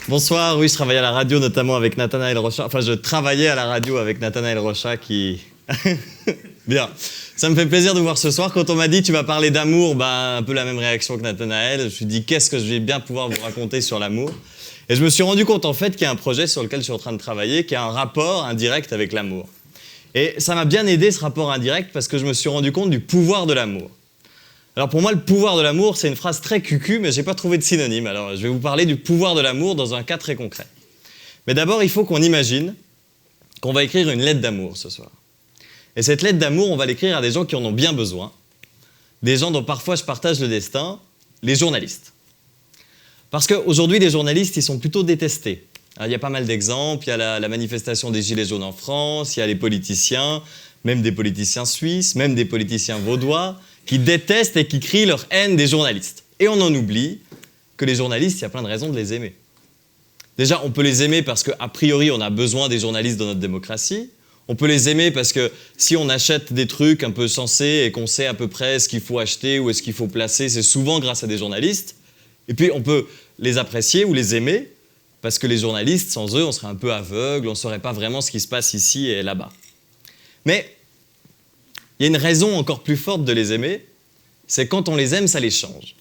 Bonsoir, oui, je travaillais à la radio notamment avec Nathanaël Rochat. Enfin, je travaillais à la radio avec Nathanaël Rochat qui... Bien, ça me fait plaisir de vous voir ce soir. Quand on m'a dit tu vas parler d'amour, un peu la même réaction que Nathanaël. Je me suis dit qu'est-ce que je vais bien pouvoir vous raconter sur l'amour. Et je me suis rendu compte en fait qu'il y a un projet sur lequel je suis en train de travailler qui a un rapport indirect avec l'amour. Et ça m'a bien aidé ce rapport indirect parce que je me suis rendu compte du pouvoir de l'amour. Alors pour moi, le pouvoir de l'amour, c'est une phrase très cucu, mais je n'ai pas trouvé de synonyme. Alors je vais vous parler du pouvoir de l'amour dans un cas très concret. Mais d'abord, il faut qu'on imagine qu'on va écrire une lettre d'amour ce soir. Et cette lettre d'amour, on va l'écrire à des gens qui en ont bien besoin, des gens dont parfois je partage le destin, les journalistes. Parce qu'aujourd'hui, les journalistes, ils sont plutôt détestés. Alors, il y a pas mal d'exemples, il y a la manifestation des Gilets jaunes en France, il y a les politiciens, même des politiciens suisses, même des politiciens vaudois, qui détestent et qui crient leur haine des journalistes. Et on en oublie que les journalistes, il y a plein de raisons de les aimer. Déjà, on peut les aimer parce qu'a priori, on a besoin des journalistes dans notre démocratie. On peut les aimer parce que si on achète des trucs un peu sensés et qu'on sait à peu près ce qu'il faut acheter ou ce qu'il faut placer, c'est souvent grâce à des journalistes. Et puis, on peut les apprécier ou les aimer parce que les journalistes, sans eux, on serait un peu aveugle, on ne saurait pas vraiment ce qui se passe ici et là-bas. Mais il y a une raison encore plus forte de les aimer, c'est quand on les aime, ça les change.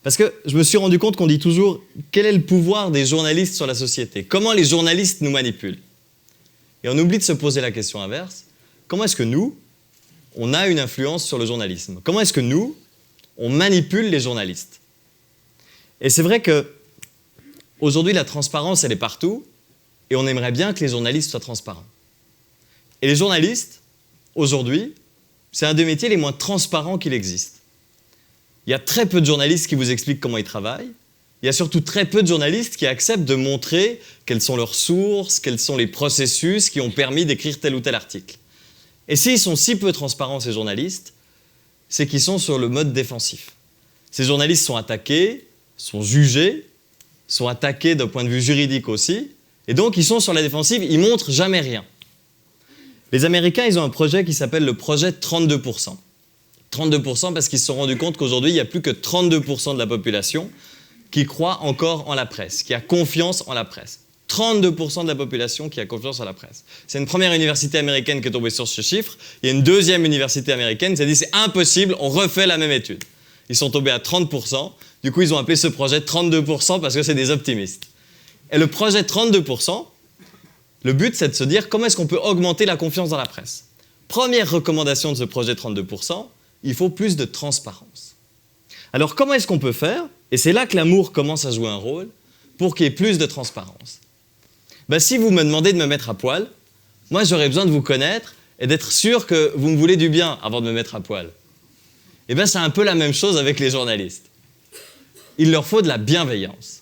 Parce que je me suis rendu compte qu'on dit toujours quel est le pouvoir des journalistes sur la société, comment les journalistes nous manipulent. Et on oublie de se poser la question inverse, comment est-ce que nous, on a une influence sur le journalisme? Comment est-ce que nous, on manipule les journalistes? Et c'est vrai qu'aujourd'hui, la transparence, elle est partout, et on aimerait bien que les journalistes soient transparents. Et les journalistes, aujourd'hui, c'est un des métiers les moins transparents qu'il existe. Il y a très peu de journalistes qui vous expliquent comment ils travaillent. Il y a surtout très peu de journalistes qui acceptent de montrer quelles sont leurs sources, quels sont les processus qui ont permis d'écrire tel ou tel article. Et s'ils sont si peu transparents, ces journalistes, c'est qu'ils sont sur le mode défensif. Ces journalistes sont attaqués, sont jugés, sont attaqués d'un point de vue juridique aussi, et donc ils sont sur la défensive, ils montrent jamais rien. Les Américains, ils ont un projet qui s'appelle le projet 32%. 32% parce qu'ils se sont rendus compte qu'aujourd'hui, il n'y a plus que 32% de la population qui croit encore en la presse, qui a confiance en la presse. 32% de la population qui a confiance en la presse. C'est une première université américaine qui est tombée sur ce chiffre. Il y a une deuxième université américaine qui s'est dit c'est impossible, on refait la même étude. Ils sont tombés à 30%. Du coup, ils ont appelé ce projet 32% parce que c'est des optimistes. Et le projet 32%, le but, c'est de se dire comment est-ce qu'on peut augmenter la confiance dans la presse. Première recommandation de ce projet 32%, il faut plus de transparence. Alors, comment est-ce qu'on peut faire? Et c'est là que l'amour commence à jouer un rôle pour qu'il y ait plus de transparence. Si vous me demandez de me mettre à poil, moi, j'aurais besoin de vous connaître et d'être sûr que vous me voulez du bien avant de me mettre à poil. C'est un peu la même chose avec les journalistes. Il leur faut de la bienveillance.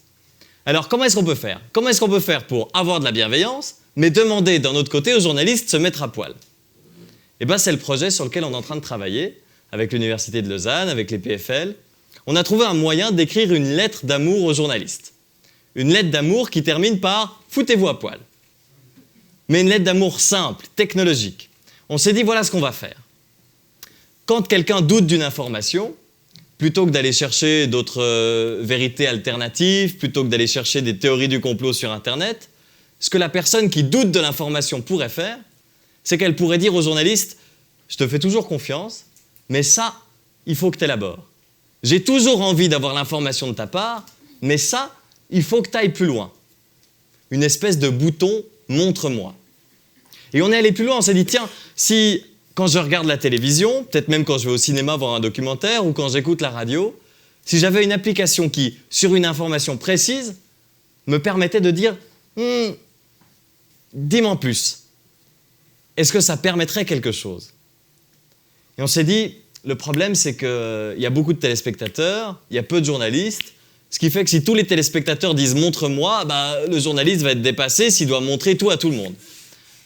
Alors, comment est-ce qu'on peut faire? Comment est-ce qu'on peut faire pour avoir de la bienveillance, mais demander d'un autre côté aux journalistes de se mettre à poil? C'est le projet sur lequel on est en train de travailler avec l'Université de Lausanne, avec les PFL. On a trouvé un moyen d'écrire une lettre d'amour aux journalistes. Une lettre d'amour qui termine par « foutez-vous à poil ». Mais une lettre d'amour simple, technologique. On s'est dit, voilà ce qu'on va faire. Quand quelqu'un doute d'une information, plutôt que d'aller chercher d'autres vérités alternatives, plutôt que d'aller chercher des théories du complot sur Internet, ce que la personne qui doute de l'information pourrait faire, c'est qu'elle pourrait dire aux journalistes « Je te fais toujours confiance, mais ça, il faut que tu élabores. J'ai toujours envie d'avoir l'information de ta part, mais ça, il faut que tu ailles plus loin. » Une espèce de bouton « Montre-moi ». Et on est allé plus loin, on s'est dit « Tiens, si quand je regarde la télévision, peut-être même quand je vais au cinéma voir un documentaire ou quand j'écoute la radio, si j'avais une application qui, sur une information précise, me permettait de dire « Dis-moi en plus. Est-ce que ça permettrait quelque chose ?» Et on s'est dit, le problème, c'est qu'il y a beaucoup de téléspectateurs, il y a peu de journalistes, ce qui fait que si tous les téléspectateurs disent « montre-moi », le journaliste va être dépassé s'il doit montrer tout à tout le monde.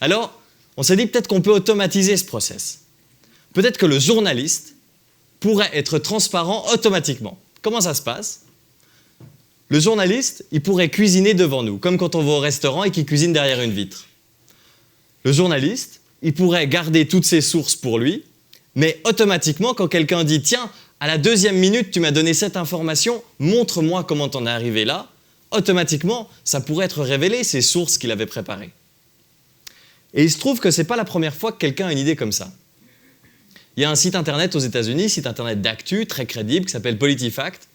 Alors, on s'est dit peut-être qu'on peut automatiser ce process. Peut-être que le journaliste pourrait être transparent automatiquement. Comment ça se passe? Le journaliste, il pourrait cuisiner devant nous, comme quand on va au restaurant et qu'il cuisine derrière une vitre. Le journaliste, il pourrait garder toutes ses sources pour lui, mais automatiquement, quand quelqu'un dit « Tiens, à la 2e minute, tu m'as donné cette information, montre-moi comment t'en es arrivé là », automatiquement, ça pourrait être révélé, ces sources qu'il avait préparées. Et il se trouve que ce n'est pas la première fois que quelqu'un a une idée comme ça. Il y a un site internet aux États-Unis, site internet d'actu, très crédible, qui s'appelle PolitiFact,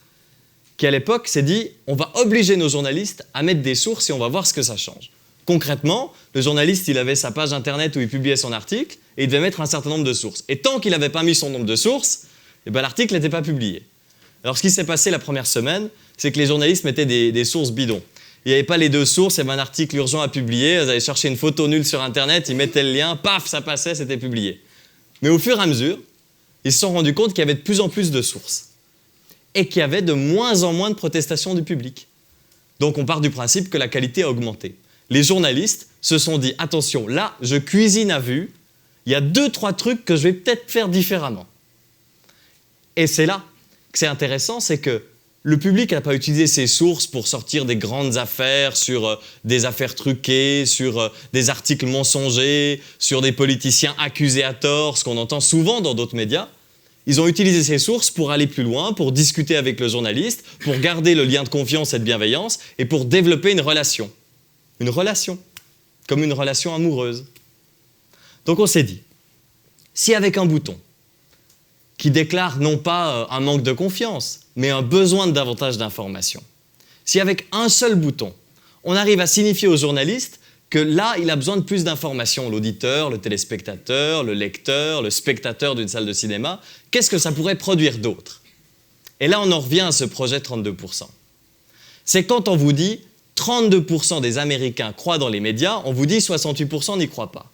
qui à l'époque s'est dit « on va obliger nos journalistes à mettre des sources et on va voir ce que ça change ». Concrètement, le journaliste, il avait sa page internet où il publiait son article et il devait mettre un certain nombre de sources. Et tant qu'il n'avait pas mis son nombre de sources, l'article n'était pas publié. Alors ce qui s'est passé la première semaine, c'est que les journalistes mettaient des sources bidons. Il n'y avait pas les deux sources, il y avait un article urgent à publier, ils allaient chercher une photo nulle sur internet, ils mettaient le lien, paf, ça passait, c'était publié. Mais au fur et à mesure, ils se sont rendus compte qu'il y avait de plus en plus de sources et qu'il y avait de moins en moins de protestations du public. Donc on part du principe que la qualité a augmenté. Les journalistes se sont dit « attention, là, je cuisine à vue, il y a 2-3 trucs que je vais peut-être faire différemment ». Et c'est là que c'est intéressant, c'est que le public n'a pas utilisé ces sources pour sortir des grandes affaires sur des affaires truquées, sur des articles mensongers, sur des politiciens accusés à tort, ce qu'on entend souvent dans d'autres médias. Ils ont utilisé ces sources pour aller plus loin, pour discuter avec le journaliste, pour garder le lien de confiance et de bienveillance et pour développer une relation. Une relation, comme une relation amoureuse. Donc on s'est dit, si avec un bouton qui déclare non pas un manque de confiance, mais un besoin de davantage d'informations, si avec un seul bouton, on arrive à signifier au journaliste que là, il a besoin de plus d'informations, l'auditeur, le téléspectateur, le lecteur, le spectateur d'une salle de cinéma, qu'est-ce que ça pourrait produire d'autre? Et là, on en revient à ce projet 32%. C'est quand on vous dit 32% des Américains croient dans les médias, on vous dit 68% n'y croient pas.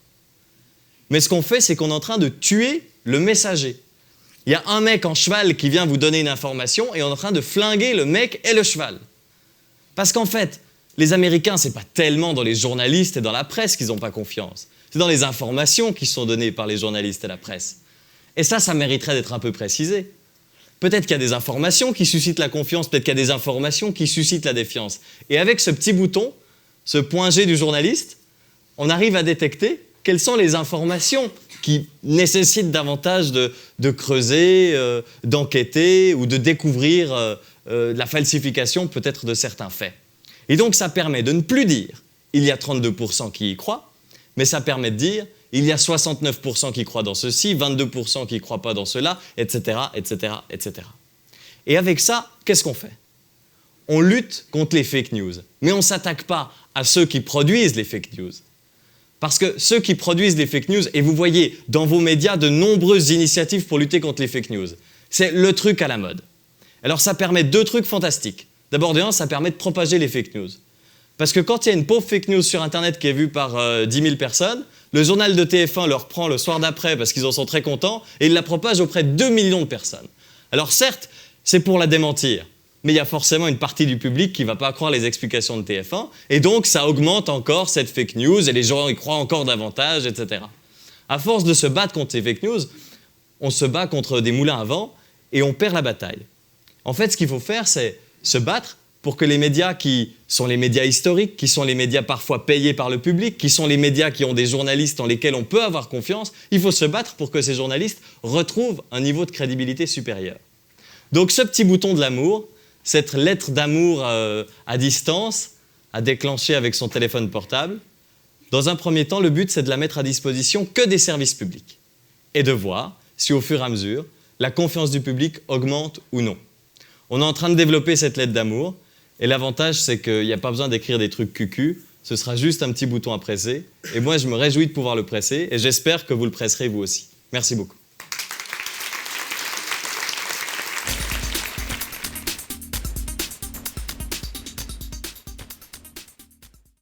Mais ce qu'on fait, c'est qu'on est en train de tuer le messager. Il y a un mec en cheval qui vient vous donner une information et on est en train de flinguer le mec et le cheval. Parce qu'en fait, les Américains, ce n'est pas tellement dans les journalistes et dans la presse qu'ils n'ont pas confiance. C'est dans les informations qui sont données par les journalistes et la presse. Et ça mériterait d'être un peu précisé. Peut-être qu'il y a des informations qui suscitent la confiance, peut-être qu'il y a des informations qui suscitent la défiance. Et avec ce petit bouton, ce point G du journaliste, on arrive à détecter quelles sont les informations qui nécessitent davantage de creuser, d'enquêter ou de découvrir la falsification peut-être de certains faits. Et donc ça permet de ne plus dire « il y a 32% qui y croient », mais ça permet de dire « il y a 69% qui croient dans ceci, 22% qui ne croient pas dans cela, etc., etc., etc. » Et avec ça, qu'est-ce qu'on fait? On lutte contre les fake news, mais on ne s'attaque pas à ceux qui produisent les fake news. Parce que ceux qui produisent les fake news, et vous voyez dans vos médias de nombreuses initiatives pour lutter contre les fake news, c'est le truc à la mode. Alors ça permet 2 trucs fantastiques. D'abord, ça permet de propager les fake news. Parce que quand il y a une pauvre fake news sur Internet qui est vue par 10 000 personnes, le journal de TF1 le reprend le soir d'après parce qu'ils en sont très contents et il la propage auprès de 2 millions de personnes. Alors certes, c'est pour la démentir, mais il y a forcément une partie du public qui ne va pas croire les explications de TF1 et donc ça augmente encore cette fake news et les gens y croient encore davantage, etc. À force de se battre contre ces fake news, on se bat contre des moulins à vent et on perd la bataille. En fait, ce qu'il faut faire, c'est se battre pour que les médias qui sont les médias historiques, qui sont les médias parfois payés par le public, qui sont les médias qui ont des journalistes en lesquels on peut avoir confiance, il faut se battre pour que ces journalistes retrouvent un niveau de crédibilité supérieur. Donc ce petit bouton de l'amour, cette lettre d'amour à distance, à déclencher avec son téléphone portable, dans un premier temps, le but c'est de la mettre à disposition que des services publics et de voir si au fur et à mesure, la confiance du public augmente ou non. On est en train de développer cette lettre d'amour et l'avantage, c'est qu'il n'y a pas besoin d'écrire des trucs cucu, ce sera juste un petit bouton à presser. Et moi, je me réjouis de pouvoir le presser et j'espère que vous le presserez vous aussi. Merci beaucoup.